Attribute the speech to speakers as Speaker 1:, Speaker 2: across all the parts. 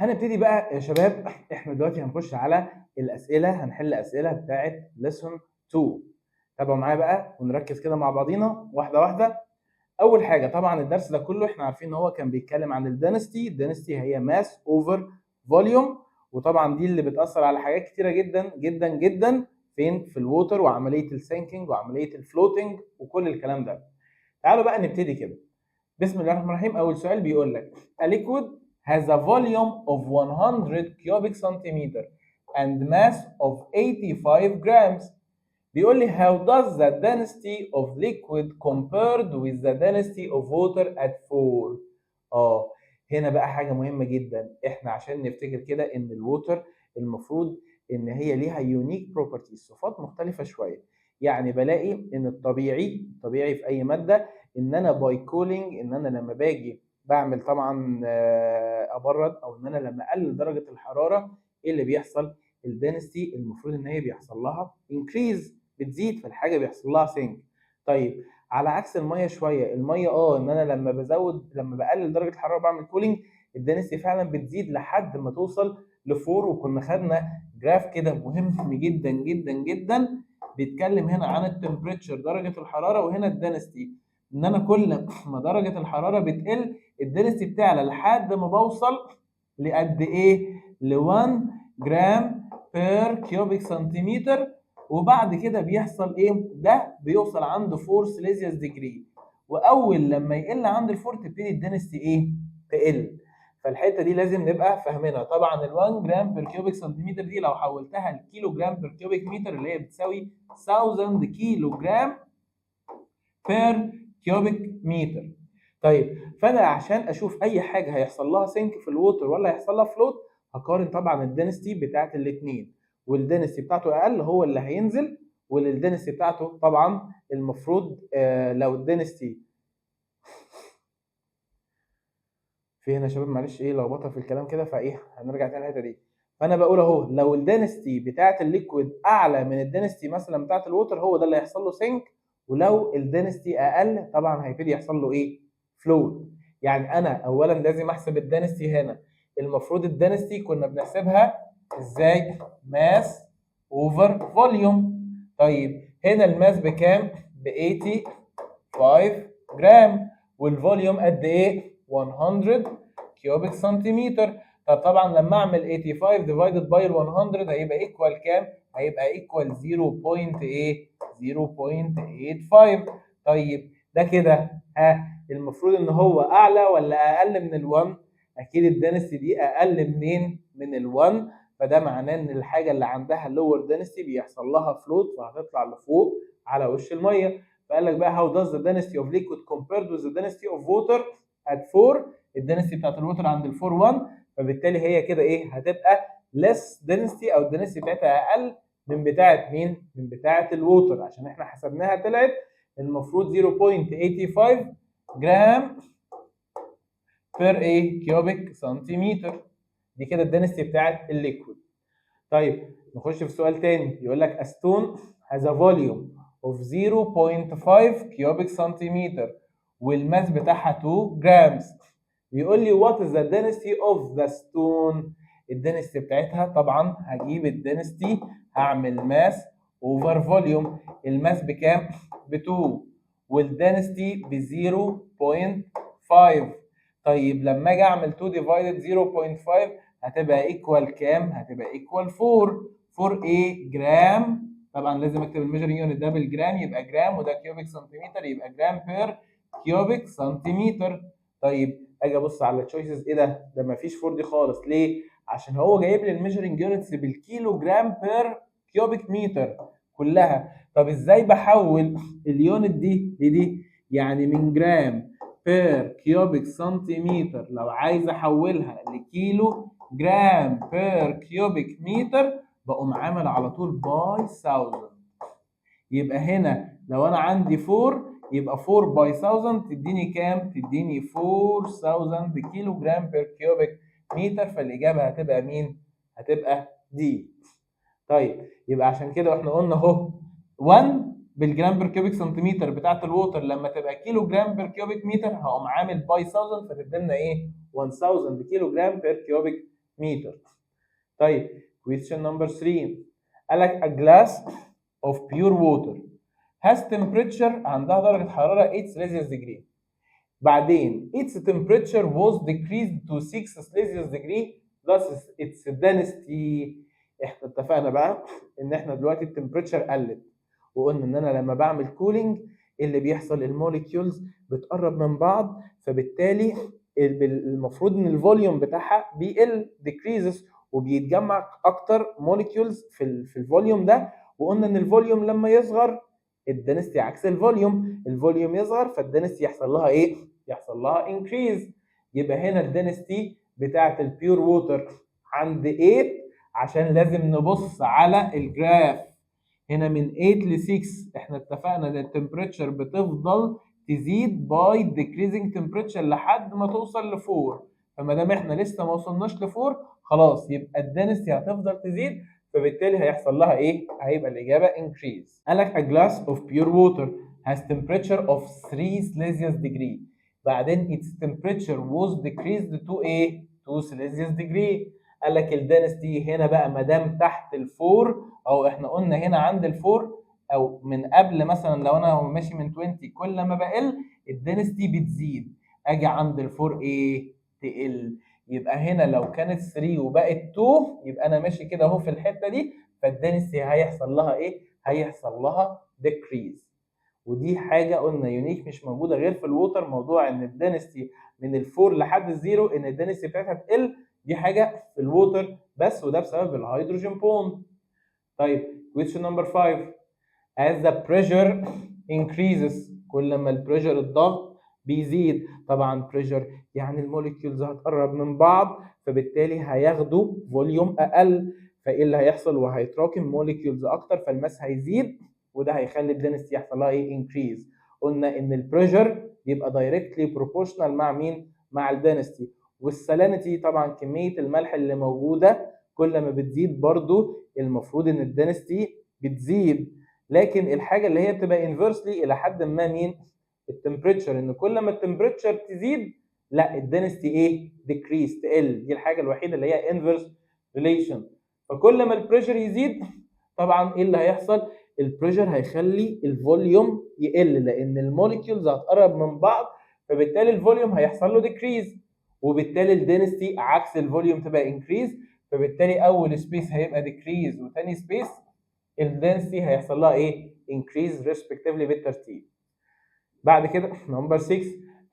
Speaker 1: هنبتدي بقى يا شباب. احنا دلوقتي هنخش على الاسئله، هنحل اسئله بتاعه lesson 2. تابعوا معايا بقى ونركز كده مع بعضينا واحده واحده. اول حاجه طبعا الدرس ده كله احنا عارفين ان هو كان بيتكلم عن الدنستي هي ماس اوفر فوليوم، وطبعا دي اللي بتاثر على حاجات كتيره جدا جدا جدا فين في الووتر وعمليه السينكينج وعمليه الفلوتنج وكل الكلام ده. تعالوا بقى نبتدي كده. بسم الله الرحمن الرحيم. اول سؤال بيقول لك a liquid has a volume of 100 cubic centimeter and mass of 85 grams. بيقول لي how does the density of liquid compared with the density of water at 4. هنا بقى حاجه مهمه جدا، احنا عشان نفتكر كده ان الووتر المفروض ان هي ليها يونيك بروبرتيز، صفات مختلفه شويه. يعني بلاقي ان الطبيعي في اي ماده ان انا باي كولينج، ان انا لما باجي بعمل طبعا ابرد، او ان انا لما اقلل درجه الحراره، ايه اللي بيحصل؟ الدنسيتي المفروض ان هي بيحصل لها انكريز، بتزيد، فالحاجه بيحصل لها سينك. طيب على عكس الميه شويه، الميه ان انا لما بقلل درجه الحراره بعمل كولينج، الدنسيتي فعلا بتزيد لحد ما توصل ل4. وكنا خدنا جراف كده مهم جدا جدا جدا بيتكلم هنا عن التمبريتشر درجه الحراره، وهنا الدنسيتي ان انا كل ما درجه الحراره بتقل الدنسيتي بتعلى لحد ما بوصل لقد ايه؟ ل 1 جرام بير كيوبيك سنتيمتر. وبعد كده بيحصل ايه؟ ده بيوصل عند 4 سيليزيوس ديجري، واول لما يقل عند الفور تبتدي الدنسيتي ايه؟ تقل. فالحته دي لازم نبقى فاهمينها. طبعا ال 1 جرام بير كيوبيك سنتيمتر دي لو حولتها لكيلو جرام بير كيوبيك متر اللي هي بتساوي 1000 كيلو جرام بير كيوبيك متر. طيب فانا عشان اشوف اي حاجه هيحصل لها سينك في الووتر ولا هيحصل لها فلوت، هقارن طبعا الدنسيتي بتاعت الاثنين، والدنسيتي بتاعته اقل هو اللي هينزل، والدنسيتي بتاعته طبعا المفروض لو الدنسيتي في هنا يا شباب معلش ايه لخبطه في الكلام كده، فايه هنرجع تاني الحته دي. فانا بقول اهو لو الدنسيتي بتاعت الليكويد اعلى من الدنسيتي مثلا بتاعت الووتر هو ده اللي هيحصل له سينك، ولو الدنسيتي اقل طبعا هيبتدي يحصل له ايه؟ فلوت. يعني انا اولا لازم احسب الدنسيتي. هنا المفروض الدنسيتي كنا بنحسبها ازاي؟ ماس اوفر فوليوم. طيب هنا الماس بكام؟ ب 85 جرام، والفوليوم قد ايه؟ 100 كيوبيك سنتيمتر. طب طبعا لما اعمل 85 ديفايدد باي ال 100 هيبقى ايكوال كام؟ هيبقى ايكوال 0.85. طيب ده كده المفروض ان هو اعلى ولا اقل من ال1؟ اكيد الدنسيتي دي اقل منين؟ من ال1. فده معناه ان الحاجه اللي عندها لور دنسيتي بيحصل لها فلوت فهتطلع لفوق على وش الميه. فقال لك بقى how does the density of liquid compared with the density of water at 4؟ الدنسيتي بتاعت الووتر عند ال 4 1، فبالتالي هي كده ايه؟ هتبقى less density، او الدنسيتي بتاعتها اقل من بتاعه مين؟ من بتاعه الووتر، عشان احنا حسبناها طلعت المفروض 0.85 جرام بير ايه؟ كيوبيك سنتيمتر. دي كده الدنسيتي بتاعت الليكويد. طيب نخش في سؤال تاني، يقول لك a stone has a volume of 0.5 كيوبيك سنتيمتر والماس بتاعها 2 جرامز. بيقول لي what is the density of the stone؟ الدنسيتي بتاعتها طبعا هجيب الدنسيتي هعمل ماس اوفر فوليوم. الماس بكام؟ ب 2 والدنسيتي ب 0.5. طيب لما اجي اعمل 2 ديفايدد 0.5 هتبقى ايكوال كام؟ هتبقى ايكوال 4. 4 ايه؟ جرام. طبعا لازم اكتب الميجرنج يونت ده بالجرام، يبقى جرام، وده كيوبيك سنتيمتر يبقى جرام بير كيوبيك سنتيمتر. طيب اجي ابص على التشويسز، ايه ده؟ ده مفيش 4 دي خالص. ليه؟ عشان هو جايب لي الميجرنج يونتس بالكيلو جرام بير كيوبيك متر كلها. طب ازاي بحول اليونت دي لدي؟ يعني من جرام بير كيوبيك سنتيمتر لو عايز احولها لكيلو جرام بير كيوبيك متر بقوم عامل على طول باي 1000. يبقى هنا لو انا عندي 4 يبقى 4 باي 1000 تديني كام؟ تديني 4000 كيلو جرام بير كيوبيك متر. فالاجابه هتبقى مين؟ هتبقى دي. طيب يبقى عشان كده واحنا قلنا اهو 1 بالجرام بير كيوبيك سنتيمتر بتاعت الووتر لما تبقى كيلو جرام بير كيوبيك متر هقوم عامل باي 1000 فتدي لنا ايه؟ 1000 كيلو جرام بير كيوبيك متر. طيب question number 3 قال لك a glass of pure water has temperature عندها درجة حرارة 8 Celsius degree. بعدين its temperature was decreased to 6 Celsius degree thus its density. احنا اتفقنا بقى ان احنا دلوقتي التمبريتشر قلت، وقلنا ان انا لما بعمل كولينج اللي بيحصل الموليكيولز بتقرب من بعض، فبالتالي المفروض ان الفوليوم بتاعها بيقل decreases وبيتجمع اكتر موليكيولز في الفوليوم ده. وقلنا ان الفوليوم لما يصغر الدنستي عكس الفوليوم يصغر فالدنستي يحصل لها ايه؟ يحصل لها increase. يبقى هنا الدنستي بتاعت البيور ووتر عند 8 عشان لازم نبص على الجراف هنا من 8 ل 6. احنا اتفقنا ان التمبريتشر بتفضل تزيد باي decreasing temperature لحد ما توصل ل 4. فما دام احنا لسه ما وصلناش ل 4 خلاص يبقى الدنستي هتفضل تزيد، فبالتالي هيحصل لها ايه؟ هيبقى الاجابه increase. قال لك a glass of pure water has temperature of 3 Celsius degree. بعدين its temperature was decreased to ايه؟ 2 Celsius degree. قال لك الدنستي هنا بقى ما دام تحت ال4 او احنا قلنا هنا عند ال4 او من قبل مثلا لو انا ماشي من 20 كل ما بقل الدنستي بتزيد، اجي عند ال4 ايه؟ تقل. يبقى هنا لو كانت 3 وبقت 2 يبقى انا ماشي كده اهو في الحته دي، فالدنستي هيحصل لها ايه؟ هيحصل لها decrease. ودي حاجه قلنا يونيك مش موجوده غير في الووتر، موضوع ان الدنستي من الفور لحد الزيرو ان الدنستي بتاعتها تقل، دي حاجه في الووتر بس، وده بسبب الهيدروجين بوند. طيب question number 5 as the pressure increases كل ما البريشر الضغط بيزيد. طبعا بريشر يعني الموليكيولز هتقرب من بعض فبالتالي هياخدوا فوليوم اقل، فايه اللي هيحصل؟ وهيتراكم موليكيولز اكتر فالماس هيزيد، وده هيخلي الدنستي يحصل لها ايه؟ انكريز. قلنا ان البريشر يبقى دايركتلي بروبورشنال مع مين؟ مع الدنستي. والسالينيتي طبعا كميه الملح اللي موجوده كل ما بتزيد برضو المفروض ان الدنستي بتزيد. لكن الحاجه اللي هي بتبقى انفرسلي الى حد ما مين؟ التمبريتشر، ان كل ما التمبريتشر تزيد لا الدنستي ايه؟ ديكريس، تقل. دي الحاجه الوحيده اللي هي انفرس ريليشن. فكل ما البريشر يزيد طبعا ايه اللي هيحصل؟ البريشر هيخلي الفوليوم يقل لان الموليكيولز هتقرب من بعض، فبالتالي الفوليوم هيحصل له ديكريز، وبالتالي الدنستي عكس الفوليوم تبقى انكريز، فبالتالي اول سبيس هيبقى ديكريز وثاني سبيس الدنسيتي هيحصل لها ايه؟ increase respectively بالترتيب. بعد كده نمبر 6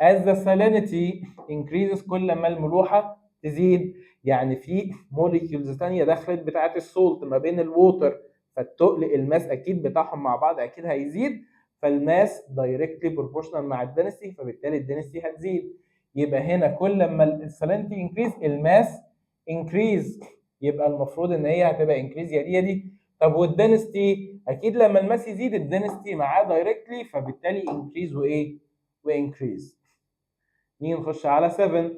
Speaker 1: as the salinity increases كل ما الملوحه تزيد، يعني في موليكيولز ثانيه دخلت بتاعه السولت ما بين الووتر، فالتقل الماس اكيد بتاعهم مع بعض اكيد هيزيد، فالماس دايركتلي بروبورشنال مع الدنسيتي فبالتالي الدنسيتي هتزيد. يبقى هنا كل ما السالينيتي انكريز الماس انكريز، يبقى المفروض ان هي هتبقى انكريز يا دي يا دي. طب والدنستي اكيد لما الماس يزيد الدنستي معاه دايركتلي فبالتالي انكريز وايه؟ وانكريز. نيجي نخش على 7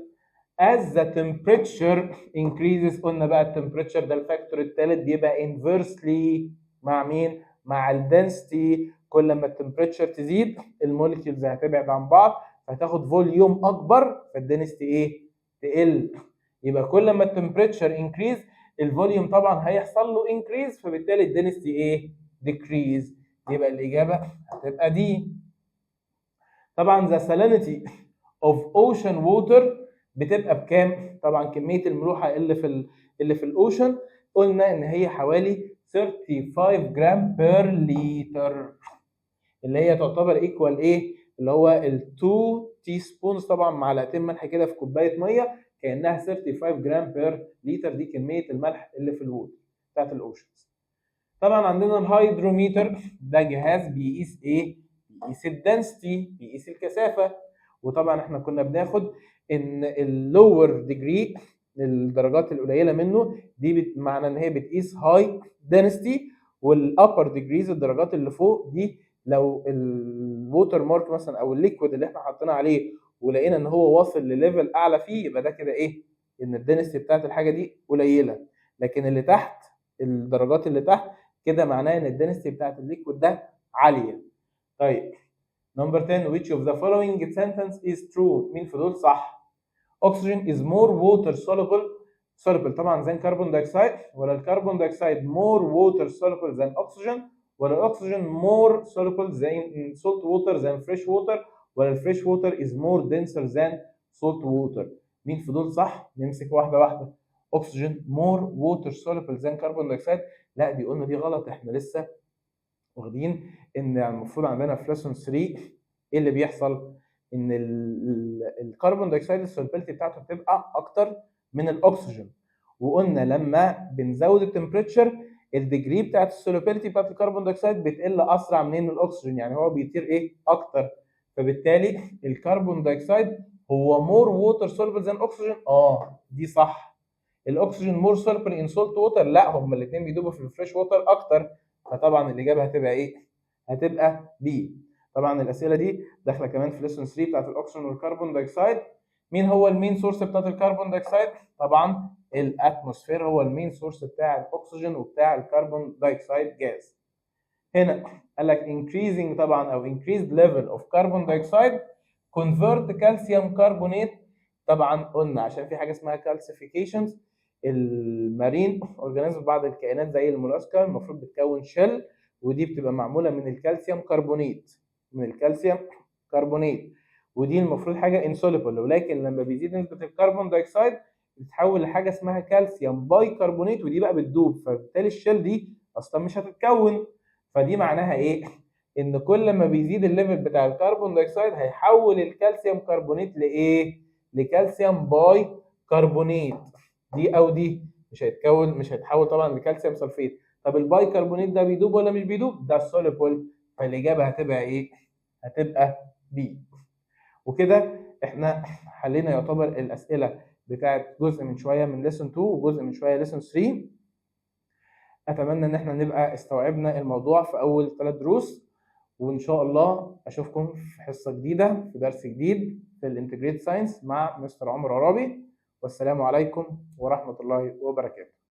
Speaker 1: as the temperature increases. قلنا بقى التمبريتشر ده الفاكتور الثالث بيبقى inversely مع مين؟ مع الدنستي. كل ما التمبريتشر تزيد الموليكيولز هتبعد عن بعض فتاخد فوليوم اكبر فالدنستي ايه؟ تقل. يبقى كل ما التمبريتشر انكريز الفوليوم طبعا هيحصل له انكريز فبالتالي الدنستي ايه؟ ديكريز. يبقى الاجابه هتبقى دي. طبعا the salinity of ocean water بتبقى بكام؟ طبعا كميه الملوحه اللي في الاوشن قلنا ان هي حوالي 35 جرام بير لتر، اللي هي تعتبر ايكوال ايه؟ اللي هو ال2 تي سبونز طبعا معلقتين ملح كده في كوبايه ميه كانها 35 جرام بير لتر، دي كميه الملح اللي في الووتر بتاعت الاوشنز. طبعا عندنا الهيدروميتر ده جهاز بيقيس ايه؟ بيقيس الدنسيتي، بيقيس الكثافه. وطبعا احنا كنا بناخد ان اللور ديجري الدرجات القليله منه دي معنى ان هي بتقيس هاي دنسيتي، والابر ديجريز الدرجات اللي فوق دي لو الووتر مارك مثلا او الليكويد اللي احنا حاطين عليه ولقينا ان هو واصل لليفل اعلى فيه يبقى ده كده ايه؟ ان الدنسيتي بتاعت الحاجه دي قليله. لكن اللي تحت الدرجات اللي تحت كده معناه ان الدنسيتي بتاعت الليكويد ده عاليه. طيب نمبر 10 which of the following sentence is true؟ مين في دول صح؟ oxygen is more water soluble soluble طبعا than carbon dioxide، ولا الكربون dioxide more water soluble than oxygen، ولا الاكسجين more soluble than salt water than fresh water، ولا الفريش water is more denser than salt water. مين في دول صح؟ نمسك واحده واحده. oxygen more water soluble than carbon dioxide، لا دي قلنا دي غلط، احنا لسه واخدين ان المفروض عندنا في ليسون 3 ايه اللي بيحصل؟ ان الكربون دايوكسيد السولبيلتي بتاعته بتبقى اكتر من الاكسجين، وقلنا لما بنزود التمبريتشر الديجري بتاعت السولبيلتي بتاعت الكربون دايوكسيد بتقل اسرع من الاكسجين، يعني هو بيطير ايه اكتر، فبالتالي الكربون دايوكسيد هو مور ووتر سولبل ذان اكسجين. دي صح. الاكسجين مور سولبل ان سولت ووتر، لا هما الاثنين بيدوبوا في الفريش ووتر اكتر، فطبعا الاجابه هتبقى ايه؟ هتبقى بي. طبعا الاسئله دي داخله كمان في ليسون 3 بتاعت الاكسجين والكربون دايوكسيد. مين هو المين سورس بتاعت الكربون دايوكسيد؟ طبعا الاتموسفير هو المين سورس بتاع الاكسجين وبتاع الكربون دايوكسيد جاز. هنا قال لك increasing طبعا او increased level of carbon dioxide convert calcium carbonate. طبعا قلنا عشان في حاجه اسمها calcifications، المارين اورجانيزم بعض الكائنات زي المولاسكا المفروض بتكون شل، ودي بتبقى معموله من الكالسيوم كربونيت، ودي المفروض حاجه insoluble، ولكن لما بيزيد نسبه الكربون دايوكسيد بتتحول لحاجه اسمها كالسيوم باي كربونيت، ودي بقى بتدوب، فبالتالي الشل دي اصلا مش هتتكون. فدي معناها ايه؟ ان كل ما بيزيد الليفل بتاع الكربون دايوكسيد هيحول الكالسيوم كربونيت لايه؟ لكالسيوم باي كربونيت. دي او دي مش هيتحول طبعا لكالسيوم سلفيت. طب الباي كربونيت ده بيدوب ولا مش بيدوب؟ ده سوليبل، فالاجابه هتبقى ايه؟ هتبقى بي. وكده احنا حلينا يعتبر الاسئله بتاعت جزء من شويه من ليسون 2 وجزء من شويه ليسون 3. اتمنى ان احنا نبقى استوعبنا الموضوع في اول 3 دروس، وان شاء الله اشوفكم في حصه جديده في درس جديد في الانتجريت ساينس مع مستر عمر عرابي، والسلام عليكم ورحمه الله وبركاته.